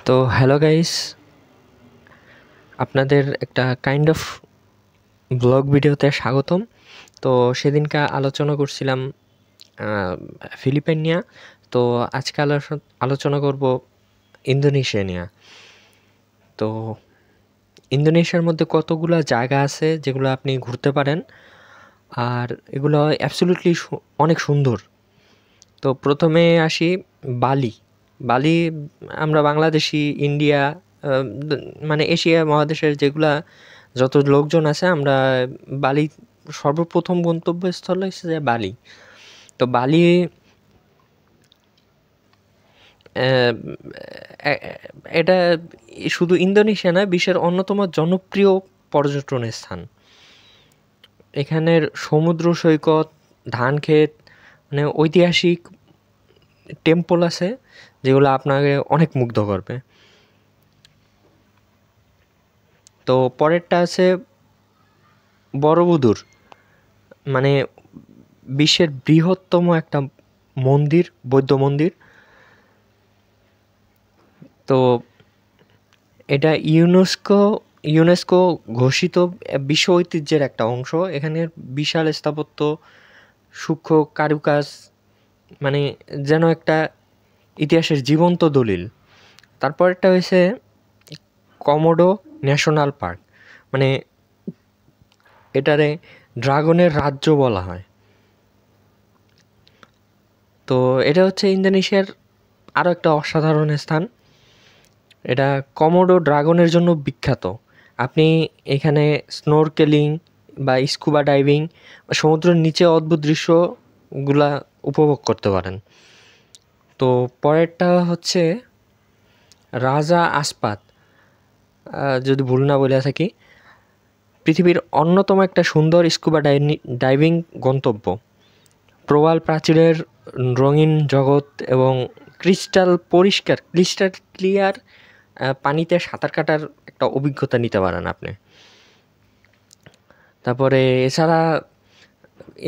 তো hello guys, আপনাদের একটা কাইন্ড অফ ব্লগ ভিডিওতে স্বাগতম। তো সেদিনকে আলোচনা করছিলাম ফিলিপাইন নিয়ে। তো আজকে আলোচনা করব ইন্দোনেশিয়া নিয়ে। তো ইন্দোনেশিয়ার মধ্যে কতগুলো জায়গা আছে যেগুলো আপনি ঘুরতে পারেন, আর এগুলো অ্যাবসলিউটলি অনেক সুন্দর। তো প্রথমে আসি বালি। বালি আমরা বাংলাদেশি, ইন্ডিয়া, মানে এশিয়া মহাদেশের যেগুলা যত লোকজন আছে, আমরা বালি সর্বপ্রথম গন্তব্যস্থল হচ্ছে যে বালি। তো বালি আহ, এ- এটা শুধু ইন্দোনেশিয়া নয়, বিশ্বের অন্যতম জনপ্রিয় পর্যটনের স্থান। এখানের সমুদ্র সৈকত, ধান ক্ষেত, মানে ঐতিহাসিক টেম্পল আছে যেগুলো আপনাকে অনেক মুগ্ধ করবে। তো পরেরটা আছে বড়বুদুর, মানে বিশ্বের বৃহত্তম একটা মন্দির, বৌদ্ধ মন্দির। তো এটা ইউনেস্কো ঘোষিত বিশ্ব ঐতিহ্যের একটা অংশ। এখানের বিশাল স্থাপত্য, সূক্ষ্ম কারুকাজ, মানে যেন একটা ইতিহাসের জীবন্ত দলিল। তারপরটা হয়েছে কমোডো ন্যাশনাল পার্ক, মানে এটারে ড্রাগনের রাজ্য বলা হয়। তো এটা হচ্ছে ইন্দোনেশিয়ার আরও একটা অসাধারণ স্থান। এটা কমোডো ড্রাগনের জন্য বিখ্যাত। আপনি এখানে স্নোরকেলিং বা স্কুবা ডাইভিং বা সমুদ্রের নিচে অদ্ভুত দৃশ্যগুলা উপভোগ করতে পারেন। তো পরেরটা হচ্ছে রাজা আসপাত, যদি ভুল না বলে থাকি, পৃথিবীর অন্যতম একটা সুন্দর স্কুবা ডাইভিং গন্তব্য। প্রবাল প্রাচীরের রঙিন জগৎ এবং ক্রিস্টাল ক্লিয়ার পানিতে সাঁতার কাটার একটা অভিজ্ঞতা নিতে পারেন আপনি। তারপরে এছাড়া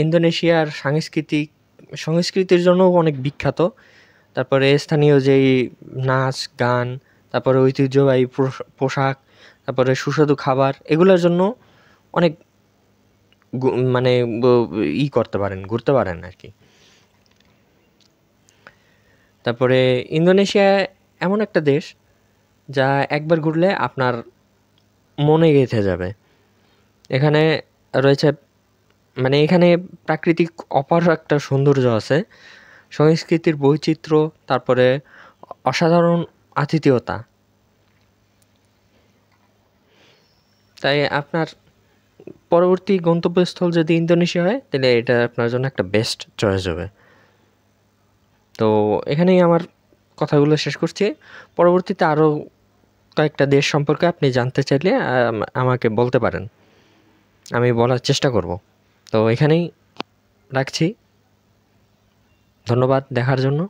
ইন্দোনেশিয়ার সংস্কৃতির জন্যও অনেক বিখ্যাত। তারপরে স্থানীয় যেই নাচ গান, তারপরে ঐতিহ্যবাহী পোশাক, তারপরে সুস্বাদু খাবার, এগুলোর জন্য অনেক মানে করতে পারেন, ঘুরতে পারেন আর কি। তারপরে ইন্দোনেশিয়া এমন একটা দেশ যা একবার ঘুরলে আপনার মনে গেঁথে যাবে। এখানে রয়েছে, মানে এখানে প্রাকৃতিক অপার একটা সৌন্দর্য আছে, সংস্কৃতির বৈচিত্র্য, তারপরে অসাধারণ আতিথেয়তা। তাই আপনার পরবর্তী গন্তব্যস্থল যদি ইন্দোনেশিয়া হয়, তাহলে এটা আপনার জন্য একটা বেস্ট চয়েস হবে। তো এখানেই আমার কথাগুলো শেষ করছি। পরবর্তীতে আরও কয়েকটা দেশ সম্পর্কে আপনি জানতে চাইলে আমাকে বলতে পারেন, আমি বলার চেষ্টা করব। তো এখানেই রাখছি। ধন্যবাদ দেখার জন্য।